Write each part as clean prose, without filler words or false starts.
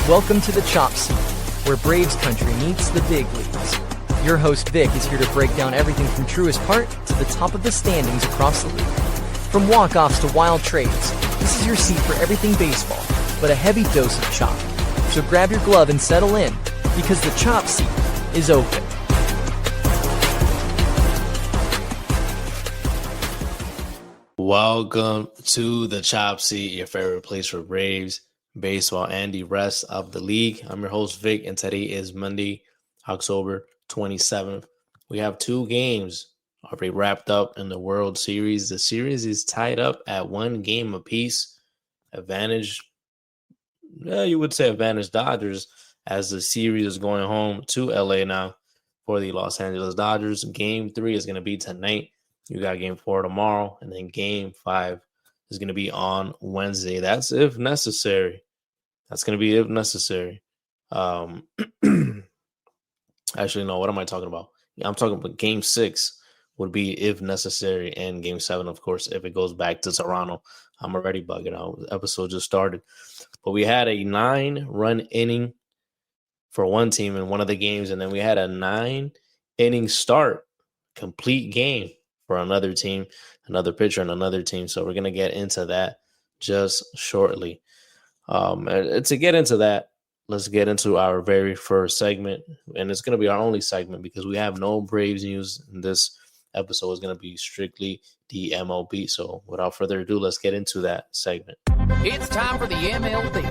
Welcome to the Chop Seat, where Braves country meets the big leagues. Your host Vic is here to break down everything from truest heart to the top of the standings across the league. From walk-offs to wild trades, this is your seat for everything baseball, but a heavy dose of chop. So grab your glove and settle in, because the Chop Seat is open. Welcome to the Chop Seat, your favorite place for Braves, baseball, and the rest of the league. I'm your host, Vic, and today is Monday, October 27th. We have two games already wrapped up in the World Series. The series is tied up at one game apiece. Advantage, you would say advantage Dodgers, as the series is going home to LA now for the Los Angeles Dodgers. Game 3 is going to be tonight. You got game 4 tomorrow, and then game 5 is going to be on Wednesday. That's if necessary. That's going to be if necessary. Actually, no, what am I talking about? I'm talking about game 6 would be if necessary, and game 7, of course, if it goes back to Toronto. I'm already bugging out. The episode just started. But we had a 9-run inning for one team in one of the games, and then we had a 9-inning start, complete game for another team, another pitcher and another team. So we're going to get into that just shortly. To get into that, let's get into our very first segment. And it's going to be our only segment because we have no Braves news. And this episode is going to be strictly the MLB. So without further ado, let's get into that segment. It's time for the MLB.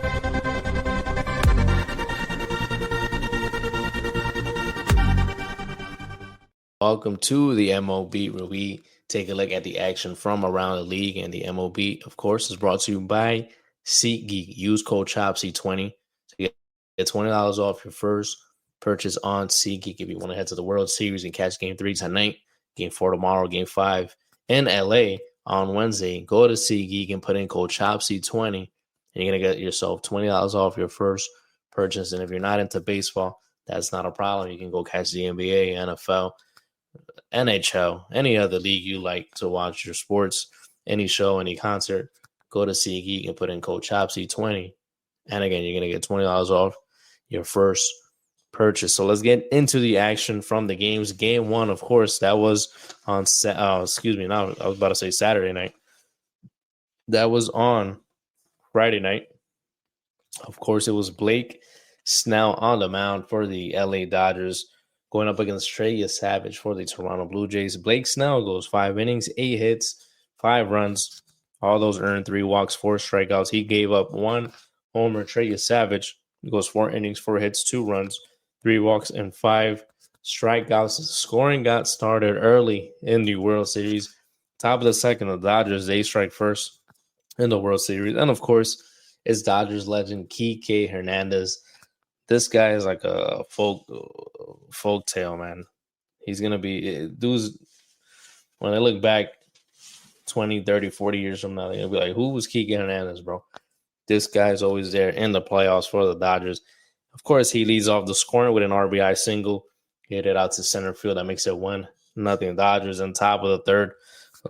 Welcome to the MLB, where we take a look at the action from around the league. And the MLB, of course, is brought to you by SeatGeek. Use code CHOPSY20 to get $20 off your first purchase on SeatGeek. If you want to head to the World Series and catch game 3 tonight, game 4 tomorrow, game 5 in LA on Wednesday, go to SeatGeek and put in code CHOPSY20, and you're going to get yourself $20 off your first purchase. And if you're not into baseball, that's not a problem. You can go catch the NBA, NFL, NHL, any other league you like to watch your sports, any show, any concert. Go to SeatGeek and put in code CHOPSY20. And again, you're going to get $20 off your first purchase. So let's get into the action from the games. Game 1, of course, that was on I was about to say Saturday night. That was on Friday night. Of course, it was Blake Snell on the mound for the LA Dodgers, going up against Trey Savage for the Toronto Blue Jays. Blake Snell goes 5 innings, 8 hits, 5 runs. All those earned 3 walks, 4 strikeouts. He gave up 1 homer. Trey Savage goes 4 innings, 4 hits, 2 runs, 3 walks, and 5 strikeouts. Scoring got started early in the World Series. Top of the second, the Dodgers, they strike first in the World Series. And, of course, it's Dodgers legend Kike Hernandez. This guy is like a folk tale, man. He's going to be dudes. When I look back 20, 30, 40 years from now, they'll be like, who was Kike Hernandez, bro? This guy's always there in the playoffs for the Dodgers. Of course, he leads off the scoring with an RBI single. He hit it out to center field. That makes it 1-0 Dodgers. On top of the third,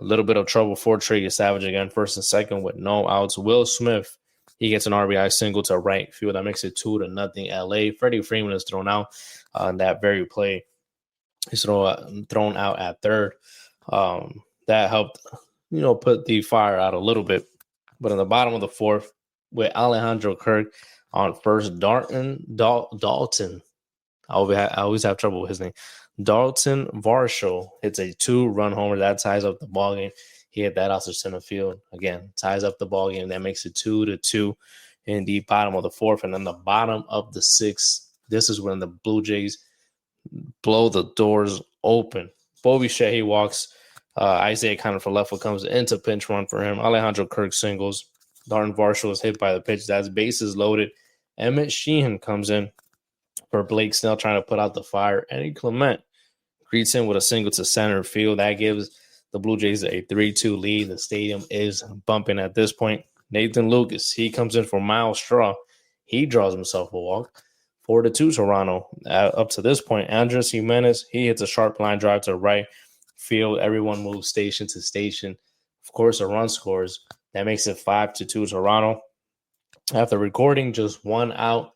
a little bit of trouble for Trey Savage again, first and second with no outs. Will Smith, he gets an RBI single to right field. That makes it 2-0 LA. Freddie Freeman is thrown out on that very play. He's thrown out at third. That helped, put the fire out a little bit. But in the bottom of the fourth, with Alejandro Kirk on first, Dalton. I always have trouble with his name. Dalton Varsho hits a 2-run homer. That ties up the ballgame. He hit that out to center field. Again, ties up the ballgame. That makes it 2-2 in the bottom of the fourth. And then the bottom of the sixth, this is when the Blue Jays blow the doors open. Bobby Shea, he walks. Isaiah Connor for left foot comes into pinch run for him. Alejandro Kirk singles. Dalton Varsho is hit by the pitch. That's bases loaded. Emmett Sheehan comes in for Blake Snell, trying to put out the fire. Eddie Clement greets him with a single to center field. That gives the Blue Jays a 3-2 lead. The stadium is bumping at this point. Nathan Lucas, he comes in for Miles Straw. He draws himself a walk. 4-2 Toronto. Up to this point, Andres Jimenez, he hits a sharp line drive to right field. Everyone moves station to station. Of course, a run scores. That makes it 5-2 Toronto. After recording, just 1 out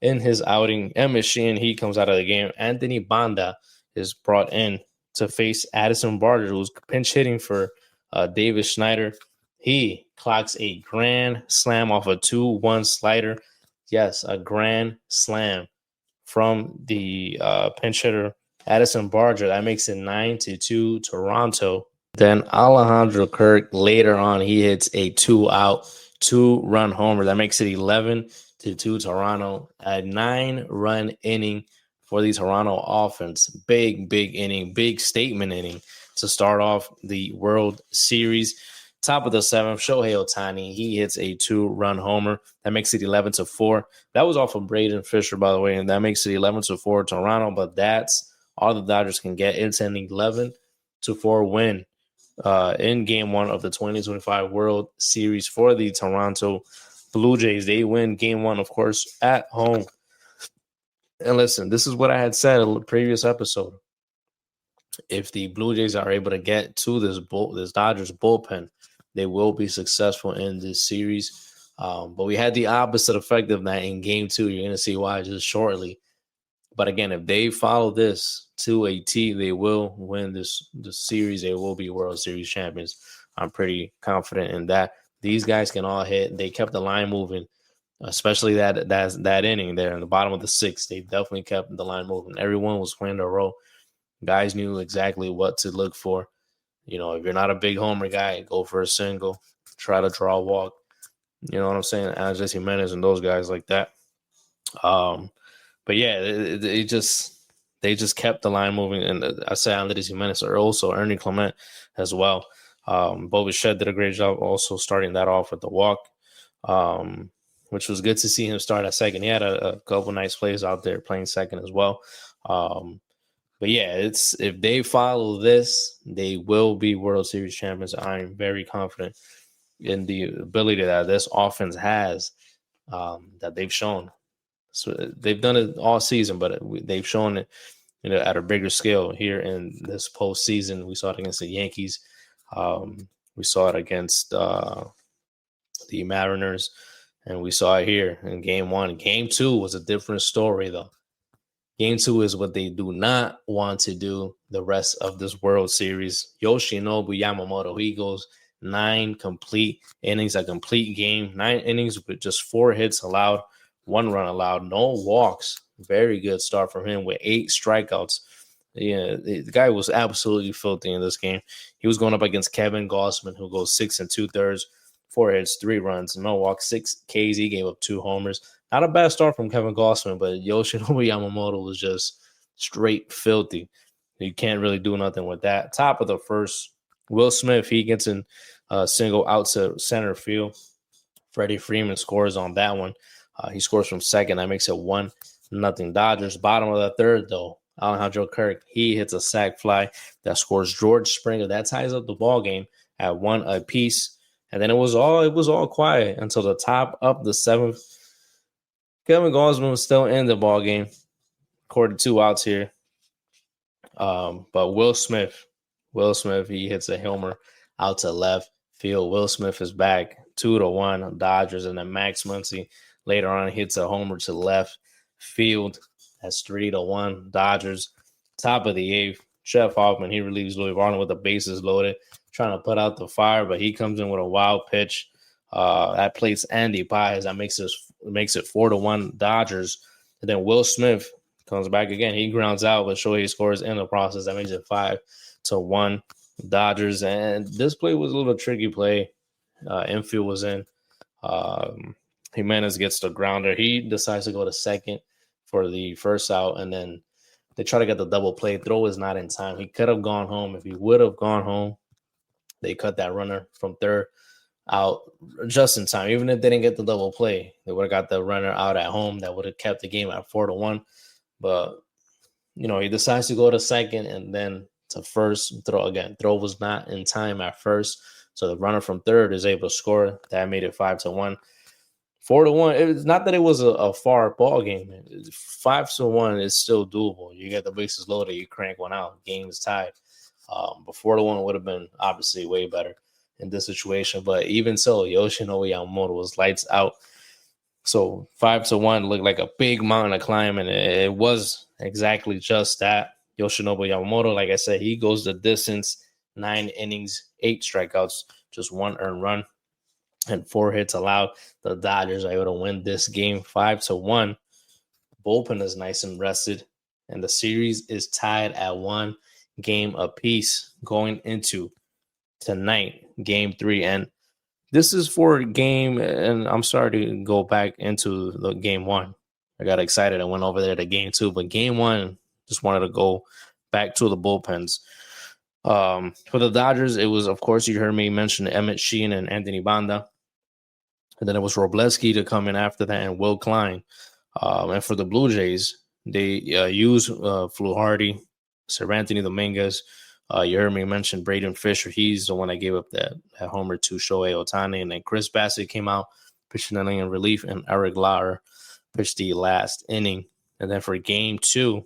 in his outing. Emmett Sheehan, he comes out of the game. Anthony Banda is brought in to face Addison Barger, who's pinch hitting for Davis Schneider. He clocks a grand slam off a 2-1 slider. Yes, a grand slam from the pinch hitter Addison Barger. That makes it 9-2 Toronto. Then Alejandro Kirk later on, he hits a 2-out, 2-run homer. That makes it 11-2 Toronto. A 9-run inning for the Toronto offense. Big inning, big statement inning to start off the World Series. Top of the 7th, Shohei Ohtani, he hits a 2-run homer. That makes it 11-4. That was off of Braden Fisher, by the way, and that makes it 11-4 Toronto, but that's all the Dodgers can get. It's an 11-4 win in Game 1 of the 2025 World Series for the Toronto Blue Jays. They win Game 1, of course, at home. And listen, this is what I had said in the previous episode. If the Blue Jays are able to get to this Dodgers bullpen, they will be successful in this series. But we had the opposite effect of that in Game 2. You're going to see why just shortly. But again, if they follow this to a T, they will win this series. They will be World Series champions. I'm pretty confident in that. These guys can all hit. They kept the line moving, especially that inning there in the bottom of the 6th. They definitely kept the line moving. Everyone was playing their role. Guys knew exactly what to look for. You know, if you're not a big homer guy, go for a single. Try to draw a walk. You know what I'm saying? Andres Jimenez and those guys like that. But yeah, they just kept the line moving. And I say Andres Jimenez or also Ernie Clement as well. Bo Bichette did a great job also starting that off with the walk, which was good to see him start at second. He had a couple nice plays out there playing second as well. But yeah, if they follow this, they will be World Series champions. I'm very confident in the ability that this offense has, that they've shown. So they've done it all season, but they've shown it, you know, at a bigger scale here in this postseason. We saw it against the Yankees. We saw it against the Mariners, and we saw it here in Game 1. Game 2 was a different story, though. Game 2 is what they do not want to do the rest of this World Series. Yoshinobu Yamamoto, he goes 9 complete innings, a complete game. 9 innings with just 4 hits allowed, 1 run allowed, no walks. Very good start from him with 8 strikeouts. Yeah, the guy was absolutely filthy in this game. He was going up against Kevin Gausman, who goes 6 2/3, 4 hits, 3 runs, no walks, 6 Ks. He gave up 2 homers. Not a bad start from Kevin Gausman, but Yoshinobu Yamamoto was just straight filthy. You can't really do nothing with that. Top of the 1st, Will Smith, he gets in a single out to center field. Freddie Freeman scores on that one. He scores from second. That makes it 1-0 Dodgers. Bottom of the 3rd, though, Alejandro Kirk, he hits a sac fly that scores George Springer. That ties up the ball game at 1 apiece. And then it was all quiet until the top of the 7th. Kevin Gausman was still in the ball game. Recorded 2 outs here. But Will Smith, he hits a homer out to left field. Will Smith is back 2-1 Dodgers, and then Max Muncy later on hits a homer to left field. That's 3-1 Dodgers. Top of the 8th, Jeff Hoffman, he relieves Louis Varner with the bases loaded, trying to put out the fire, but he comes in with a wild pitch. That plates Andy Baez. That makes it 4-1 Dodgers. And then Will Smith comes back again. He grounds out, but Shohei scores in the process. That makes it 5-1 Dodgers. And this play was a little tricky play. Infield was in. Jimenez gets the grounder. He decides to go to second for the first out, and then they try to get the double play. Throw is not in time. He could have gone home. If he would have gone home, they cut that runner from third out just in time. Even if they didn't get the double play, they would have got the runner out at home. That would have kept the game at 4-1. But, you know, he decides to go to second and then to first. Throw was not in time at first. So the runner from third is able to score. That made it 5-1. 4-1. It's not that it was a far ball game. 5-1 is still doable. You get the bases loaded, you crank one out. Game is tied. But 4-1 would have been obviously way better in this situation. But even so, Yoshinobu Yamamoto was lights out. So 5-1 looked like a big mountain to climb, and it was exactly just that. Yoshinobu Yamamoto, like I said, he goes the distance, 9 innings, 8 strikeouts, just 1 earned run, and 4 hits allowed. The Dodgers are able to win this game 5-1. Bullpen is nice and rested, and the series is tied at 1 game apiece going into tonight, game 3. And this is for game, and I'm sorry to go back into the game 1. I got excited. I went over there to game 2, but game 1, just wanted to go back to the bullpens. For the Dodgers, it was, of course, you heard me mention Emmett Sheehan and Anthony Banda. And then it was Robleski to come in after that, and Will Klein. And for the Blue Jays, they use Fluharty, Sir Anthony Dominguez. You heard me mention Braden Fisher. He's the one that gave up that homer to Shohei Ohtani. And then Chris Bassett came out, pitching an inning in relief, and Eric Lauer pitched the last inning. And then for game 2,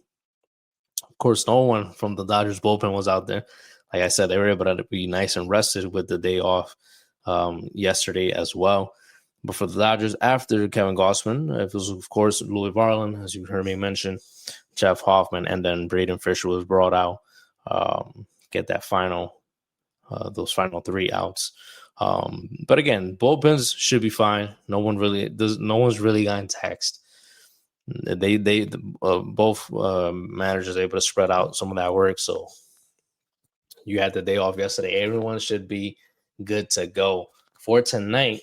of course, no one from the Dodgers bullpen was out there. Like I said, they were able to be nice and rested with the day off yesterday as well. But for the Dodgers, after Kevin Gausman, it was, of course, Louis Varland, as you heard me mention, Jeff Hoffman, and then Braden Fisher was brought out. Get that those final 3 outs. But again, bullpens should be fine. No one's really gotten taxed. They both managers able to spread out some of that work. So you had the day off yesterday. Everyone should be good to go for tonight.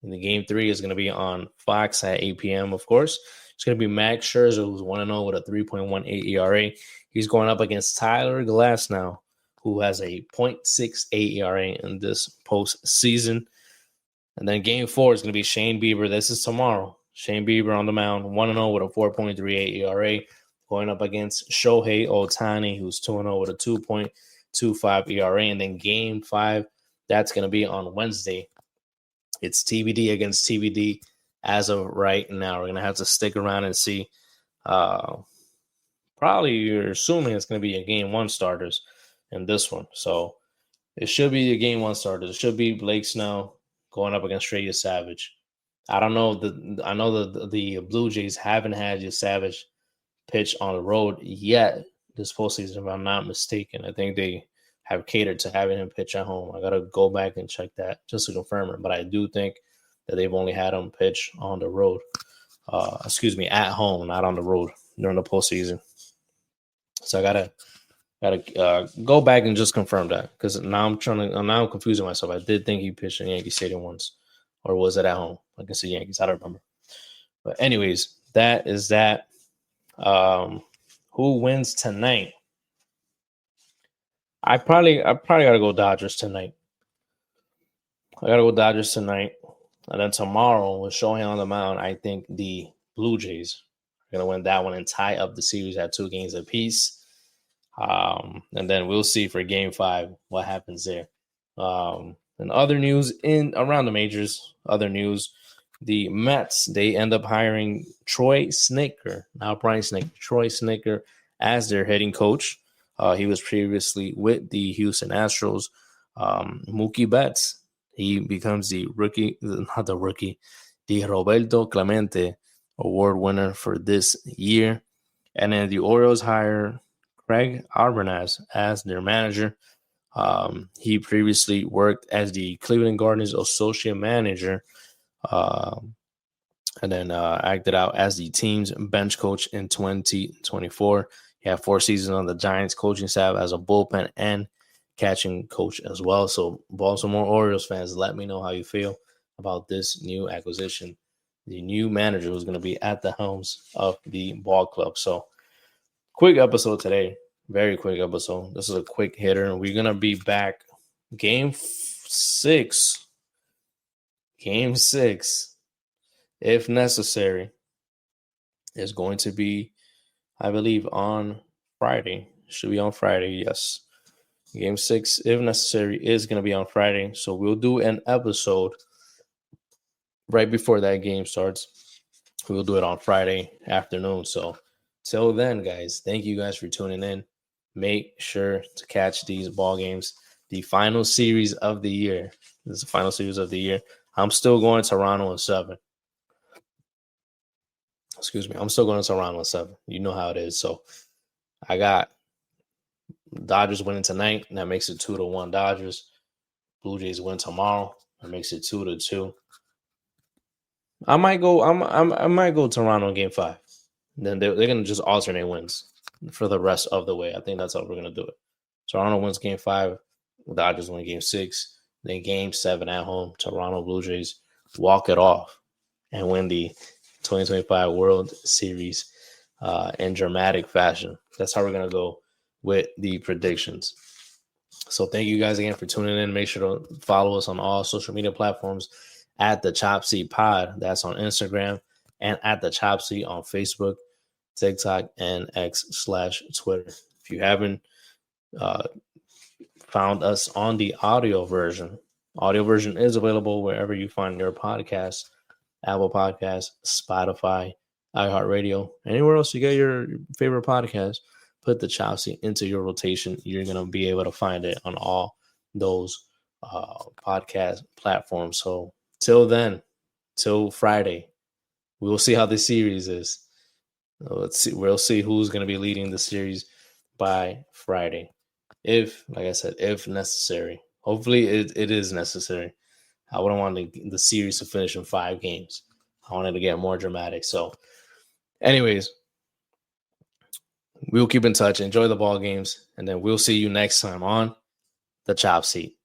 And the game 3 is going to be on Fox at 8 p.m. Of course, it's going to be Max Scherzer, who's 1-0 with a 3.18 ERA. He's going up against Tyler Glasnow, who has a 0.68 ERA in this postseason. And then game 4 is going to be Shane Bieber. This is tomorrow. Shane Bieber on the mound, 1-0 with a 4.38 ERA, going up against Shohei Ohtani, who's 2-0 with a 2.25 ERA. And then game 5, that's going to be on Wednesday. It's TBD against TBD as of right now. We're going to have to stick around and see. Probably you're assuming it's going to be a game 1 starters in this one. So it should be a game 1 starters. It should be Blake Snell going up against Trey Savage. I don't know. I know the Blue Jays haven't had Savage pitch on the road yet this postseason, if I'm not mistaken. I think they have catered to having him pitch at home. I got to go back and check that just to confirm it. But I do think that they've only had him pitch on the road. At home, not on the road during the postseason. So I gotta go back and just confirm that, because now I'm confusing myself. I did think he pitched in Yankee Stadium once, or was it at home? I can see Yankees. I don't remember. But anyways, that is that. Who wins tonight? I probably gotta go Dodgers tonight. And then tomorrow, with Shohei on the mound, I think the Blue Jays are gonna win that one and tie up the series at 2 games apiece. And then we'll see for game 5 what happens there. And other news around the majors, the Mets, they end up hiring Troy Snitker as their hitting coach. He was previously with the Houston Astros. Mookie Betts, he becomes the Roberto Clemente Award winner for this year. And then the Orioles hire Craig Arbenaz as their manager. He previously worked as the Cleveland Guardians associate manager, and then acted out as the team's bench coach in 2024. He had 4 seasons on the Giants coaching staff as a bullpen and catching coach as well. So Baltimore Orioles fans, let me know how you feel about this new acquisition. The new manager who's going to be at the helms of the ball club. So quick episode today. Very quick episode. This is a quick hitter. We're going to be back. Game 6. If necessary, is going to be, I believe, on Friday. Should be on Friday, yes. Game 6, if necessary, is going to be on Friday. So we'll do an episode right before that game starts. We'll do it on Friday afternoon. So till then, guys, thank you guys for tuning in. Make sure to catch these ball games. The final series of the year. This is the final series of the year. I'm still going Toronto in 7. Excuse me. I'm still going to Toronto in 7. You know how it is. So I got Dodgers winning tonight, and that makes it 2-1 Dodgers. Blue Jays win tomorrow, that makes it 2-2. I might go. I might go Toronto in Game 5. Then they're gonna just alternate wins for the rest of the way. I think that's how we're gonna do it. Toronto wins Game 5, Dodgers win Game 6, then Game 7 at home. Toronto Blue Jays walk it off and win the 2025 World Series in dramatic fashion. That's how we're gonna go with the predictions. So thank you guys again for tuning in. Make sure to follow us on all social media platforms at the Chop Seat Pod. That's on Instagram, and at the Chop Seat on Facebook, TikTok, and X/Twitter. If you haven't found us on the audio version is available wherever you find your podcasts: Apple Podcasts, Spotify, iHeartRadio, anywhere else you get your favorite podcast. Put the Chop Seat into your rotation. You're going to be able to find it on all those podcast platforms. So till then, till Friday, we'll see how the series is. We'll see who's going to be leading the series by Friday. If, like I said, if necessary. Hopefully it is necessary. I wouldn't want the series to finish in 5 games. I wanted to get more dramatic. So anyways, we'll keep in touch. Enjoy the ball games. And then we'll see you next time on the Chop Seat.